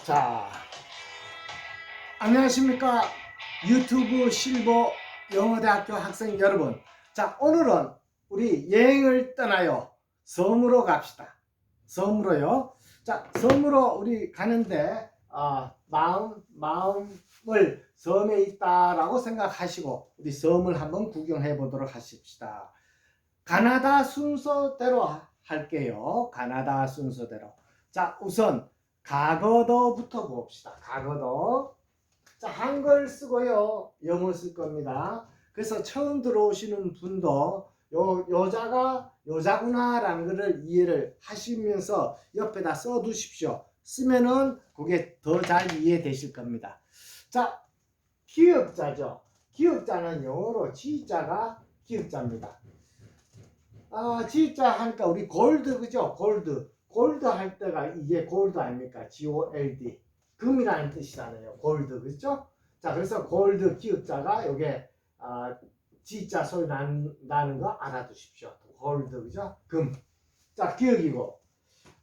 자, 안녕하십니까? 유튜브 실버 영어대학교 학생 여러분. 자, 오늘은 우리 여행을 떠나요. 섬으로 갑시다. 섬으로요. 자, 섬으로 우리 가는데 마음을 섬에 있다라고 생각하시고 우리 섬을 한번 구경해 보도록 하십시다. 가나다 순서대로 할게요. 가나다 순서대로. 자, 우선 가거도부터 봅시다. 가거도. 자, 한글 쓰고요. 영어 쓸 겁니다. 그래서 처음 들어오시는 분도 여자구나라는 것을 이해를 하시면서 옆에다 써 두십시오. 쓰면은 그게 더 잘 이해되실 겁니다. 자, 기역자죠. 기역자는 영어로 G자가 기역자입니다. G자 하니까 우리 골드, 그죠? 골드 할 때가 이게 골드 아닙니까? GOLD. 금이라는 뜻이잖아요. 골드, 그죠? 자, 그래서 골드 기역자가 요게 G자 소리 나는 거 알아두십시오. 골드, 그죠? 금. 자, 기역이고.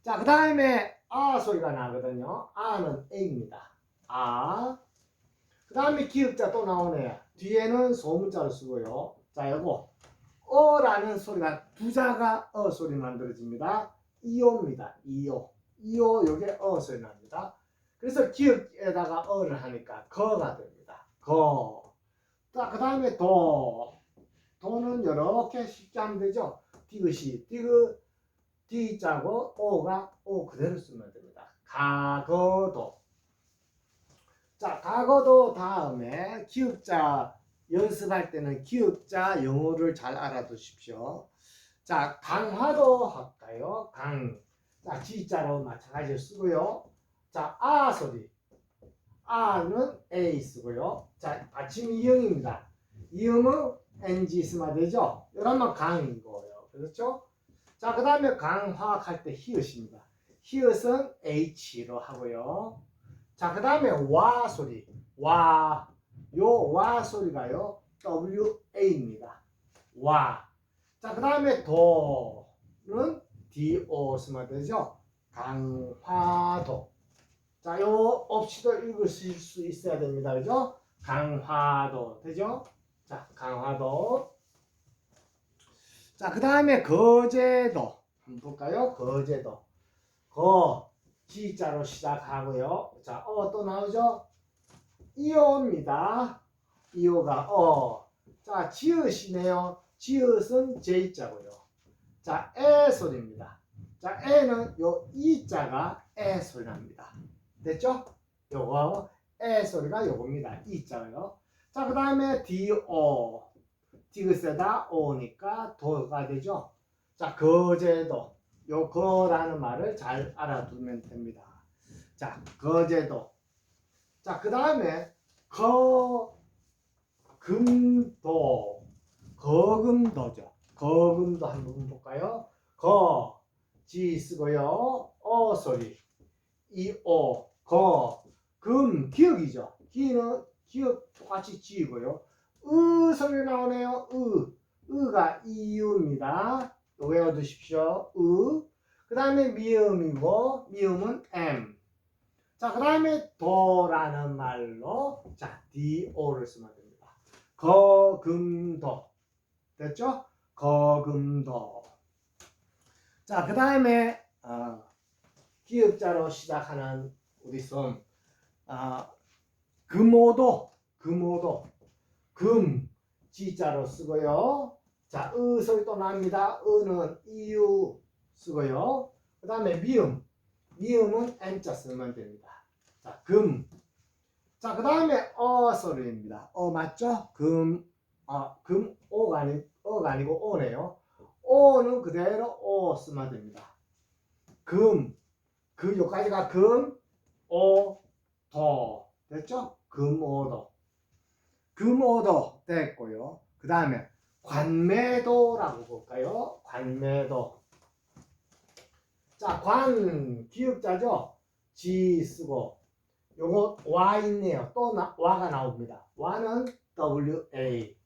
자, 그 다음에 소리가 나거든요. 는 A입니다. 그 다음에 기역자 또 나오네요. 뒤에는 소문자를 쓰고요. 자, 요거 라는 소리가 두 자가 소리 만들어집니다. 이오입니다. 이오 요게 소리 납니다. 그래서 기역에다가 를 하니까 거가 됩니다. 거. 자, 그 다음에 도는 이렇게 쉽게 하면 되죠. 디귿이 D자고 오가 오 그대로 쓰면 됩니다. 가거도. 자, 가거도 다음에 기역자 연습할 때는 기역자 영어를 잘 알아두십시오. 자, 강화도 할까요? 자, G자로 마찬가지로 쓰고요. 자, 소리. 는 A 쓰고요. 자, 받침 이응입니다. 이응은 NG 쓰면 되죠? 이러면 강인 거예요. 그렇죠? 자, 그 다음에 강화할 때 히읗입니다. 히읗은 H로 하고요. 자, 그 다음에 와 소리. 와 소리가요. WA입니다. 와. 자, 그 다음에 도는 DO 쓰면 되죠. 강화도. 자, 요 없이도 읽으실 수 있어야 됩니다. 그죠? 강화도. 되죠? 자, 강화도. 자, 그 다음에 거제도. 한번 볼까요? 거제도. G자로 시작하고요. 자, 또 나오죠? 이오입니다. 이오가 자, 지읒이네요. 지읒은 J자고요. 자, 에 소리입니다. 자, 에는 요 이자가 에 소리 납니다. 됐죠? 요거 에 소리가 요겁니다. 이자요. 자, 그 다음에 DO. 디귿에다 오니까 도가 되죠. 자, 거제도. 요 거라는 말을 잘 알아두면 됩니다. 자, 거제도. 자, 그 다음에 거금도죠. 거금도 한번 볼까요? G 쓰고요. 소리. 기역이죠. 기역 똑같이 G이고요. 소리 나오네요. 가 이유입니다. 외워두십시오. 그 다음에 미음이고, 미음은 M. 자, 그 다음에 도라는 말로, 자, DO를 쓰면 됩니다. 거금도. 됐죠? 거금도. 자, 그 다음에, 기역자로 시작하는 우리 섬, 금오도. G자로 쓰고요. 자, 소리 또 납니다. 는 이유 쓰고요. 그 다음에 미음은 M자 쓰면 됩니다. 자, 금. 자, 그 다음에 소리입니다. 맞죠? 오가 아니고 오네요. 오는 그대로 오 쓰면 됩니다. 요까지가 도. 됐죠? 금오도 됐고요. 그 다음에 관매도라고 볼까요? 관매도. 자, 기역자죠? G 쓰고 요거 와 있네요. 또 와가 나옵니다. 와는 WA.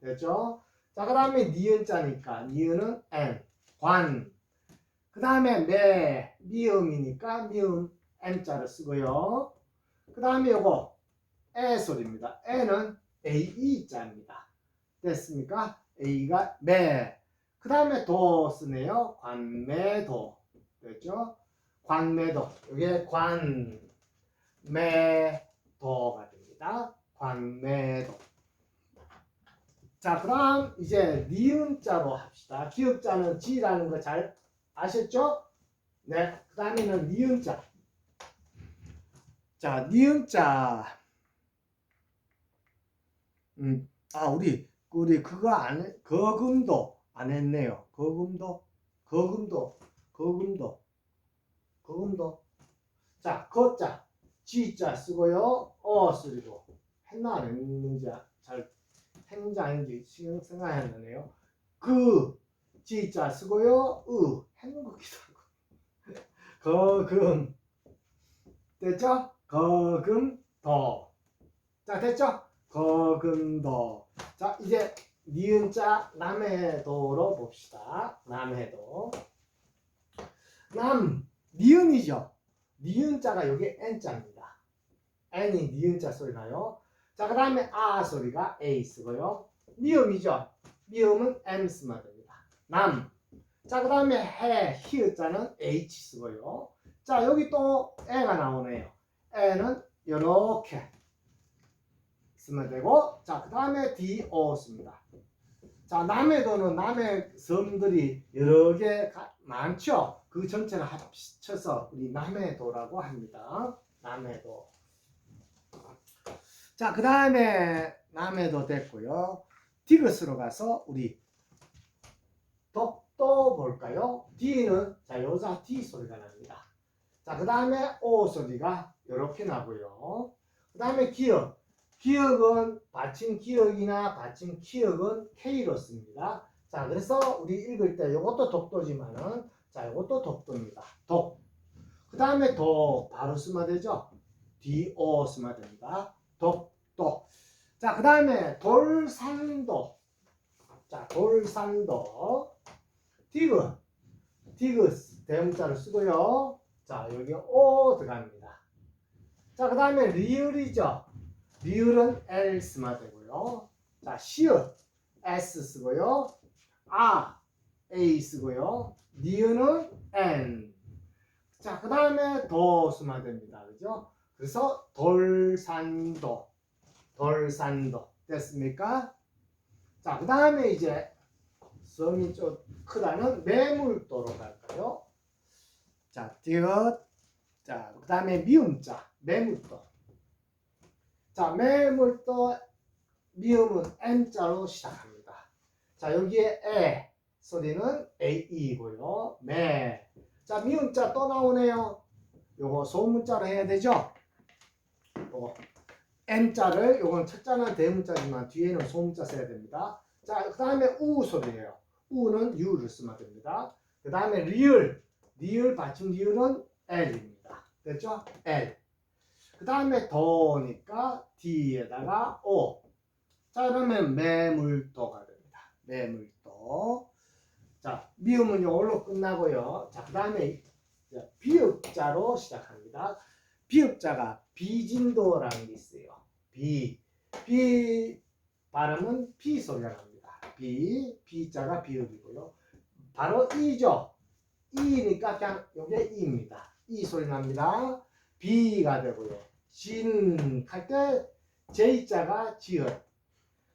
됐죠? 자, 그 다음에 니은자니까 니은은 N. 관. 그 다음에 미음이니까 미음 M자를 쓰고요. 그 다음에 요거 에 소리입니다. 에는 AE자입니다. 됐습니까? A가 매. 그 다음에 도 쓰네요. 관매도. 됐죠? 관매도. 이게 관매도가 됩니다. 관매도. 자, 그 다음 이제 니은자로 합시다. 기역자는 G라는 거 잘 아셨죠? 네. 그 다음에는 니은자. 자, 니은자. 우리 그거 안 해, 거금도 안 했네요. 거금도. 자, 거자, G자 쓰고요. 쓰리고. 했나 안 했는지 잘 했는지 아닌지 신경 생각이 안 나네요. G자 쓰고요. 했는 것 같기도 하고. 거금. 됐죠? 거금도. 자, 됐죠? 거금도. 자, 이제 니은자 남해도로 봅시다. 남해도. 니은이죠. 니은자가 여기 N자입니다. N이 니은자 소리 나요. 자, 그 다음에 아 소리가 A 쓰고요. 미음이죠. 미음은 M 쓰면 됩니다. 자, 그 다음에 히읗자는 H 쓰고요. 자, 여기 또 애가 나오네요. 애는 이렇게 쓰면 되고, 자, 그 다음에 DO 씁니다. 자, 남해도는 남해 섬들이 여러 개 많죠? 그 전체를 합쳐서 우리 남해도라고 합니다. 남해도. 자, 그 다음에 남해도 됐고요. 디귿으로 가서 우리 덕도 볼까요? D는 자, 여자 D 소리가 납니다. 자, 그 다음에 O 소리가 이렇게 나고요. 그 다음에 기역. 기역은 받침 기역이나 받침 기역은 K로 씁니다. 자, 그래서 우리 읽을 때 이것도 독도지만은 자, 이것도 독도입니다. 독. 그 다음에 도 바로 쓰면 되죠. DO 쓰면 됩니다. 독도. 자, 그 다음에 돌산도. 자, 돌산도. 디귿 대문자를 쓰고요. 자, 여기 O 들어갑니다. 자, 그 다음에 리을이죠. 리을은 L 쓰면 되고요. 자, 시읒 S 쓰고요. A 쓰고요. 니은은 N. 자, 그 다음에 도 쓰면 됩니다. 그죠? 그래서 돌산도. 됐습니까? 자, 그 다음에 이제 성이 좀 크다는 매물도로 갈까요? 자, 디귿. 자, 그 다음에 미음자, 매물도. 자, 매물도, 미음은 M자로 시작합니다. 자, 여기에 에 소리는 AE이고요. 매. 자, 미음자 또 나오네요. 요거 소문자로 해야 되죠? 요거 M자를, 요건 첫 자는 대문자지만 뒤에는 소문자 써야 됩니다. 자, 그 다음에 우 소리예요. 우는 U를 쓰면 됩니다. 그 다음에 리을 받침 리을은 L입니다. 됐죠? L. 그 다음에 도니까 D에다가 O. 자, 그러면 매물도가 됩니다. 매물도. 자, 미음은 이걸로 끝나고요. 자, 그 다음에 비읍자로 시작합니다. 비읍자가 비진도라는 게 있어요. 비 발음은 비 소리가 납니다. 비자가 비읍이고요. 바로 이죠. 이니까 그냥 이게 이입니다. 이 소리 납니다. 비가 되고요. 진 할 때 J자가 지읒.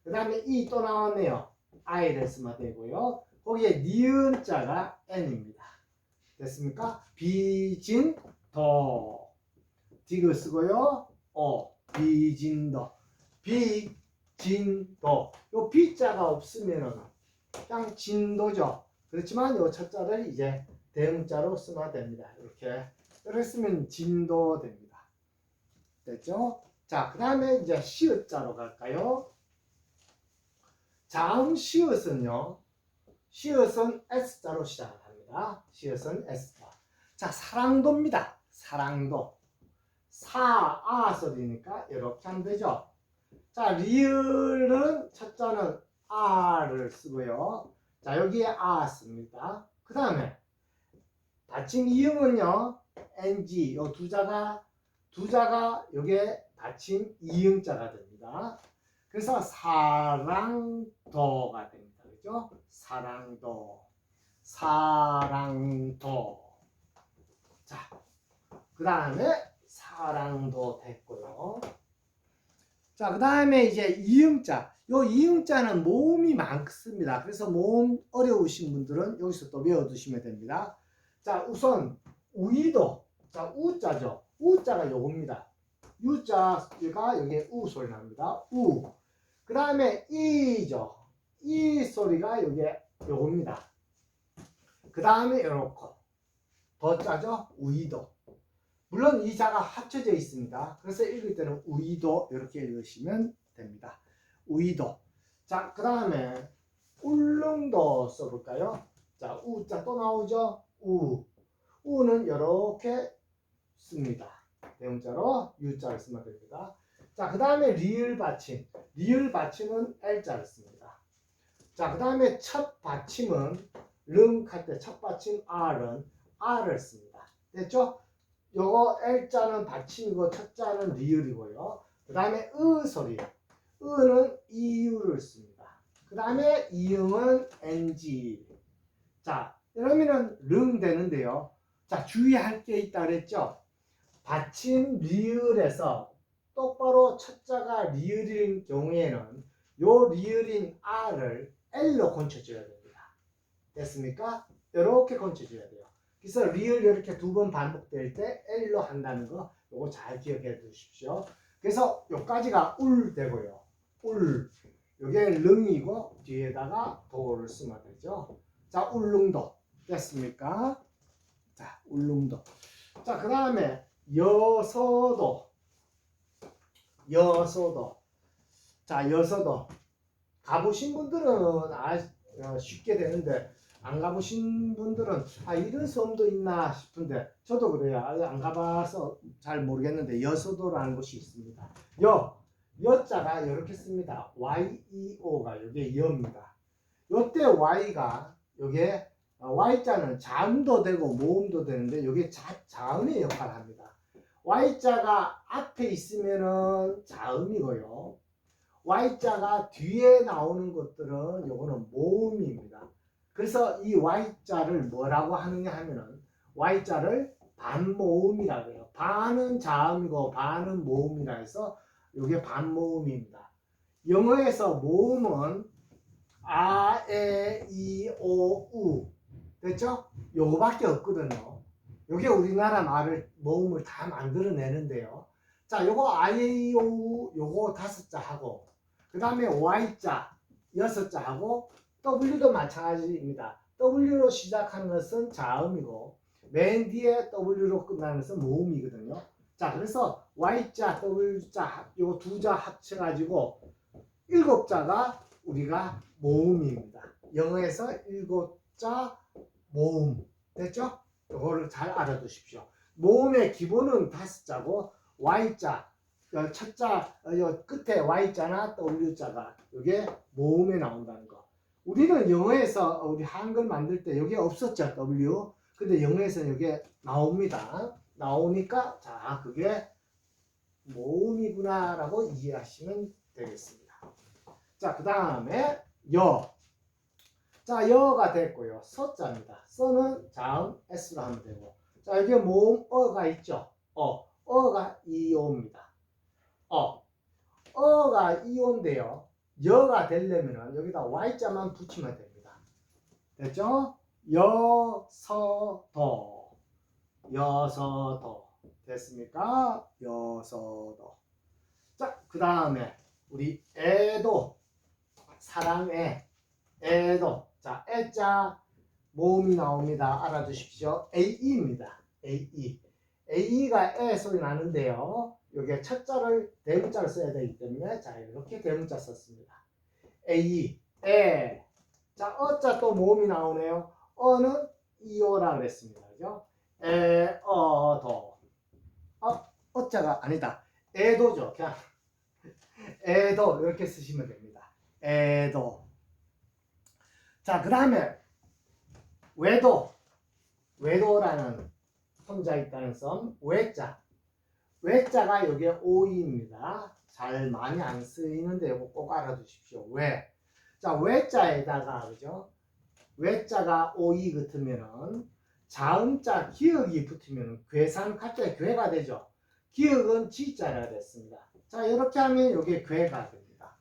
그 다음에 이 또 나왔네요. I를 쓰면 되고요. 거기에 니은자가 N입니다. 됐습니까? 비진도. 디귿 쓰고요. 비진도. 비진도. 요 B자가 없으면은 그냥 진도죠. 그렇지만 요 첫자를 이제 대문자로 쓰면 됩니다. 이렇게 했으면 진도 됩니다. 됐죠? 자, 그 다음에 이제 시읒자로 갈까요? 자음 시읒은요. 시읒은 S자로 시작합니다. 시읒은 S자. 자, 사랑도입니다. 사랑도. 아 소리니까 이렇게 하면 되죠. 자, 리을은 첫자는 R을 쓰고요. 자, 여기에 아 씁니다. 그 다음에 받침 이음은요. ng 요 두자가 요게 받침 이응자가 됩니다. 그래서 사랑도가 됩니다. 그죠? 사랑도. 자, 그 다음에 사랑도 됐고요. 자, 그 다음에 이제 이응자. 요 이응자는 모음이 많습니다. 그래서 모음 어려우신 분들은 여기서 또 외워두시면 됩니다. 자, 우선 우이도. 자, 우자죠. 우자가 요겁니다. 유자가 여기에 우 소리 납니다. 우. 그 다음에 이죠. 이 소리가 여기에 요겁니다. 그 다음에 요렇고. 더 짜죠? 우이도. 물론 이 자가 합쳐져 있습니다. 그래서 읽을 때는 우이도 이렇게 읽으시면 됩니다. 우이도. 자, 그 다음에 울릉도 써볼까요? 자, 우자 또 나오죠? 우는 이렇게 씁니다. 대문자로 유자를 쓰면 됩니다. 자, 그 다음에 리을 받침. 리을 받침은 L자를 씁니다. 자, 그 다음에 첫 받침은 릉 할 때 첫 받침 R은 R을 씁니다. 됐죠? 요거 L자는 받침이고 첫 자는 리을이고요. 그 다음에 으 소리. 으는 이유를 씁니다. 그 다음에 이응은 ng. 자, 이러면은 릉 되는데요. 자, 주의할 게 있다 그랬죠? 받침 리을에서 똑바로 첫 자가 리을인 경우에는 요 리을인 R을 L로 건쳐줘야 됩니다. 됐습니까? 이렇게 건쳐줘야 돼요. 그래서 리을 이렇게 두 번 반복될 때 L로 한다는 거 요거 잘 기억해 두십시오. 그래서 요까지가 울 되고요. 울. 요게 릉이고 뒤에다가 도를 쓰면 되죠. 자, 울릉도. 됐습니까? 자, 울릉도. 자, 그 다음에 여서도. 자, 여서도. 가보신 분들은 쉽게 되는데 안 가보신 분들은 이런 섬도 있나 싶은데 저도 그래요. 안 가봐서 잘 모르겠는데 여서도라는 곳이 있습니다. 여자가 이렇게 씁니다. YEO가 이게 여입니다. 요때 Y가 요게 Y자는 자음도 되고 모음도 되는데 이게 자음의 역할을 합니다. Y자가 앞에 있으면은 자음이고요. Y자가 뒤에 나오는 것들은 요거는 모음입니다. 그래서 이 Y자를 뭐라고 하느냐 하면은 Y자를 반모음이라고 해요. 반은 자음이고 반은 모음이라 해서 요게 반모음입니다. 영어에서 모음은 아, 에, 이, 오, 우. 됐죠? 요거밖에 없거든요. 요게 우리나라 말을 모음을 다 만들어내는데요. 자, 요거 아, 에, 이, 오, 우 요거 5자 하고 그 다음에 Y자 6자 하고 W도 마찬가지입니다. W로 시작하는 것은 자음이고 맨 뒤에 W로 끝나는 것은 모음이거든요. 자, 그래서 Y자, W자 요 두 자 합쳐가지고 7자가 우리가 모음입니다. 영어에서 7자 모음. 됐죠? 이거를 잘 알아두십시오. 모음의 기본은 5자고 Y자, 첫 자, 끝에 Y자나 W자가 이게 모음에 나온다는 거. 우리는 영어에서 우리 한글 만들 때 여기 없었죠, W. 근데 영어에서는 이게 나옵니다. 나오니까 자, 그게 모음이구나라고 이해하시면 되겠습니다. 자, 그 다음에 여. 자, 여가 됐고요. 서자입니다. 서는 자음 S로 하면 되고. 자, 여기 모음 어가 있죠. 어가 이오입니다. 어가 이오인데요. 여가 되려면 여기다 Y자만 붙이면 됩니다. 됐죠? 여서도. 됐습니까? 여서도. 자, 그 다음에 우리 애도. 사랑애. 애도. 자, 애자 모음이 나옵니다. 알아두십시오. AE입니다. AE. AE가 애 소리 나는데요. 여기에 첫 자를 대문자를 써야 되기 때문에 자, 이렇게 대문자 썼습니다. AE. 애. 자, 어자 또 모음이 나오네요. 어는 이오라 그랬습니다. 그죠? 도. 어자가 아니다. 애도죠. 그냥 애도 이렇게 쓰시면 됩니다. 애도. 자, 그 다음에 외도라는 혼자 있다는 썸, 외자. 외자가 여기에 오이입니다. 잘 많이 안 쓰이는데 이거 꼭 알아두십시오. 왜? 자, 외자에다가, 그죠? 외자가 오이 같으면은 자음자 기역이 붙으면 괴산 갑자기 괴가 되죠. 기역은 지자가 됐습니다. 자, 이렇게 하면 이게 괴가 됩니다.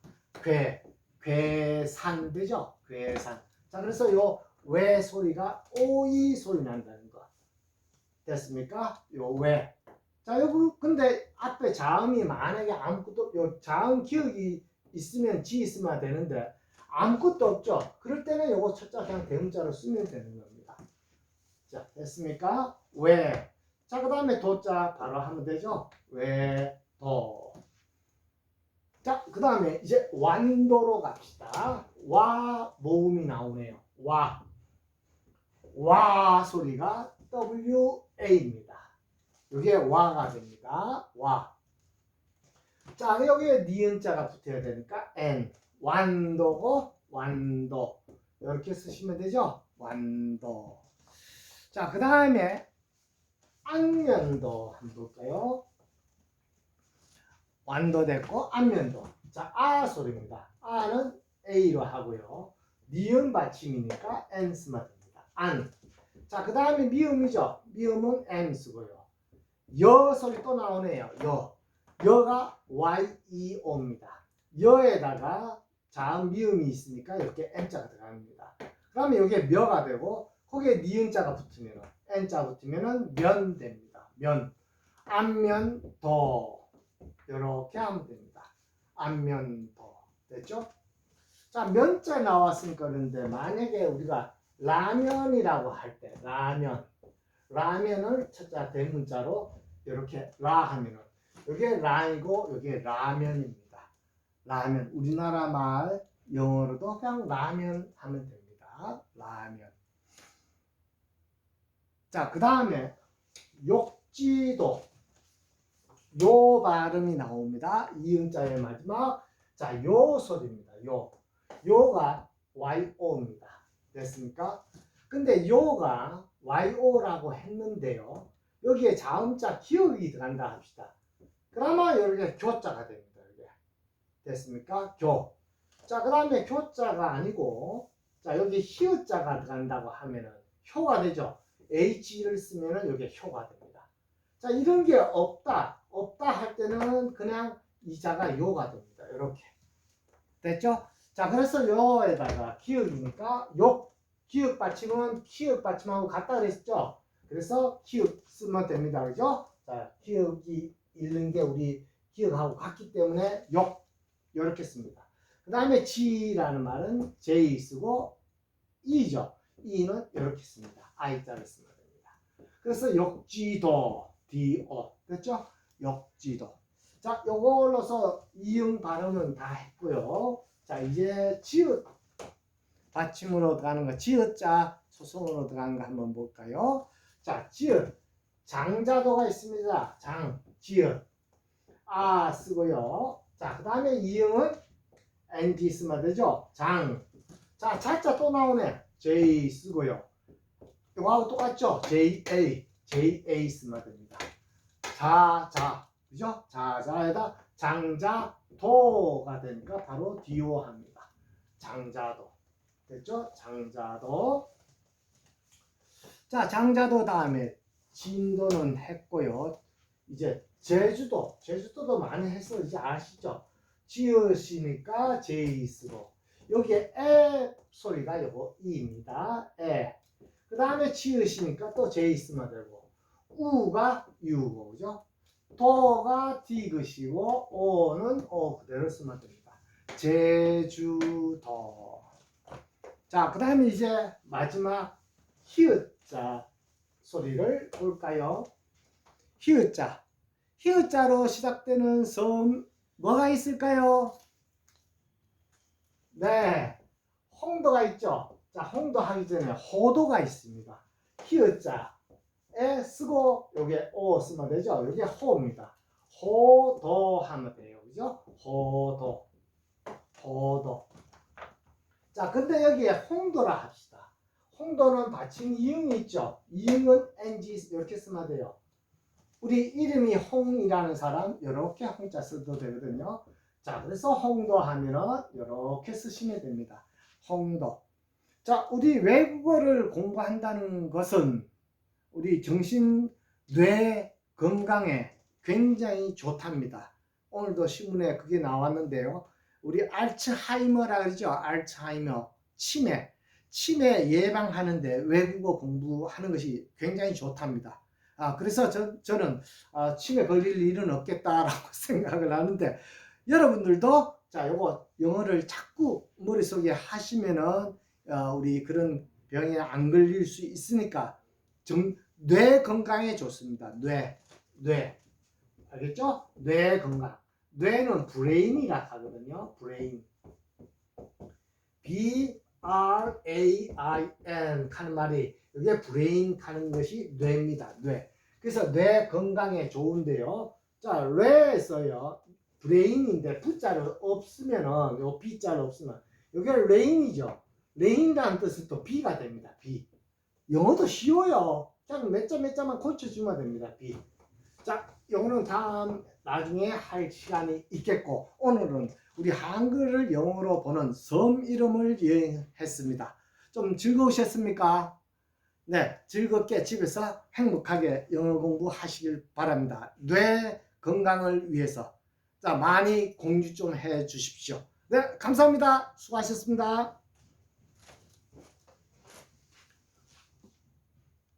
괴산 되죠. 괴산. 자, 그래서 요 외 소리가 오이 소리 난다는 거. 됐습니까? 요 외. 자, 여기 근데 앞에 자음이 만약에 아무것도 요 자음 기억이 있으면 지 있으면 되는데 아무것도 없죠. 그럴 때는 요거 첫자 그냥 대문자로 쓰면 되는 겁니다. 자, 됐습니까? 왜? 자, 그 다음에 도자 바로 하면 되죠. 왜, 도. 자, 그 다음에 이제 완도로 갑시다. 와 모음이 나오네요. 와 소리가 WA입니다. 이게 와가 됩니다. 와. 자, 여기에 니은자가 붙어야 되니까 N. 완도고 완도. 이렇게 쓰시면 되죠. 완도. 자, 그 다음에 안면도 한번 볼까요? 완도 됐고 안면도. 자, 아 소리입니다. 아는 A로 하고요. 니은 받침이니까 N 쓰면 됩니다. 안. 자, 그 다음에 미음이죠. 미음은 M 쓰고요. 여 소리 또 나오네요. 여가 YEO입니다. 여에다가 자음 미음이 있으니까 이렇게 M자가 들어갑니다. 그러면 이게 며가 되고 거기에 니은자가 붙으면 N자 붙으면 면 됩니다. 면. 안면도 이렇게 하면 됩니다. 안면도 됐죠? 자, 면자 나왔으니까 그런데 만약에 우리가 라면이라고 할 때 라면을 첫자 대문자로 이렇게 라 하면은 이게 라이고 이게 라면입니다. 라면. 우리나라 말 영어로도 그냥 라면 하면 됩니다. 라면. 자, 그 다음에 욕지도. 요 발음이 나옵니다. 이음자의 마지막. 자, 요 소리입니다. 요가 YO입니다. 됐습니까? 근데 요가 YO라고 했는데요. 여기에 자음자 기억이 들어간다 합시다. 그러면 여기에 교자가 됩니다. 이게. 됐습니까? 교. 자, 그 다음에 교자가 아니고, 자, 여기 히읗자가 들어간다고 하면은 효가 되죠. H를 쓰면은 여기에 효가 됩니다. 자, 이런 게 없다 할 때는 그냥 이 자가 요가 됩니다. 이렇게. 됐죠? 자, 그래서 요에다가 기역이니까 기역 받침은 기역 받침하고 같다 그랬죠? 그래서 기역 쓰면 됩니다. 그죠? 자, 기역이 있는 게 우리 기역하고 같기 때문에 요렇게 씁니다. 그 다음에 지라는 말은 J 쓰고 E죠. E는 이렇게 씁니다. I자를 쓰면 됩니다. 그래서 욕지도 DO 됐죠? 욕지도. 자, 요걸로서 이응 발음은 다 했고요. 자, 이제 지읒 받침으로 들어가는 거, 지읒자 소송으로 들어가는 거 한번 볼까요? 자, 지읒 장자도가 있습니다. 지읒 아 쓰고요. 자, 그 다음에 이응은 NG 쓰면 되죠. 자, 자자 또 나오네. J 쓰고요. 이거하고 똑같죠? JA 쓰면 됩니다. 자 그죠? 자자에다 장자도가 되니까 바로 DO 합니다. 장자도. 됐죠? 장자도. 자, 장자도 다음에 진도는 했고요. 이제 제주도도 많이 했어. 이제 아시죠? 지읒이니까 J 쓰고 여기에 에 소리가 요거 이입니다. 에. 그 다음에 지읒이니까 또 J 쓰면 되고 우가 U고 그죠? 도가 디귿이고 오는 오 그대로 쓰면 됩니다. 제주도. 자, 그 다음에 이제 마지막 히읗자 소리를 볼까요? 히읗자로 시작되는 섬 뭐가 있을까요? 네, 홍도가 있죠. 자, 홍도 하기 전에 호도가 있습니다. 히읗자에 쓰고 여기에 오 쓰면 되죠. 여기에 호입니다. 호도 하면 돼요. 그죠? 호도. 자, 근데 여기에 홍도라 합시다. 홍도는 받침 이응이 있죠. 이응은 ng 이렇게 쓰면 돼요. 우리 이름이 홍이라는 사람 이렇게 홍자 써도 되거든요. 자, 그래서 홍도 하면은 이렇게 쓰시면 됩니다. 홍도. 자, 우리 외국어를 공부한다는 것은 우리 정신, 뇌 건강에 굉장히 좋답니다. 오늘도 신문에 그게 나왔는데요. 우리 알츠하이머라 그러죠. 알츠하이머, 치매 예방하는데 외국어 공부하는 것이 굉장히 좋답니다. 그래서 저는 치매 걸릴 일은 없겠다라고 생각을 하는데 여러분들도 자, 요거 영어를 자꾸 머릿속에 하시면은 우리 그런 병에 안 걸릴 수 있으니까 뇌 건강에 좋습니다. 뇌. 알겠죠? 뇌 건강. 뇌는 브레인이라 하거든요. 브레인. B-R-A-I-N 하는 말이 이게 브레인 하는 것이 뇌입니다. 뇌. 그래서 뇌 건강에 좋은데요. 자, 뇌에서요. 브레인인데 V자를 없으면은 요 B자를 없으면 이게 레인이죠. 레인이라는 뜻은 또 B가 됩니다. B. 영어도 쉬워요. 그냥 몇 자만 고쳐주면 됩니다. B. 자, 영어는 나중에 할 시간이 있겠고 오늘은 우리 한글을 영어로 보는 섬 이름을 여행했습니다. 좀 즐거우셨습니까? 네, 즐겁게 집에서 행복하게 영어 공부하시길 바랍니다. 뇌 건강을 위해서 자, 많이 공유 좀 해 주십시오. 네, 감사합니다. 수고하셨습니다.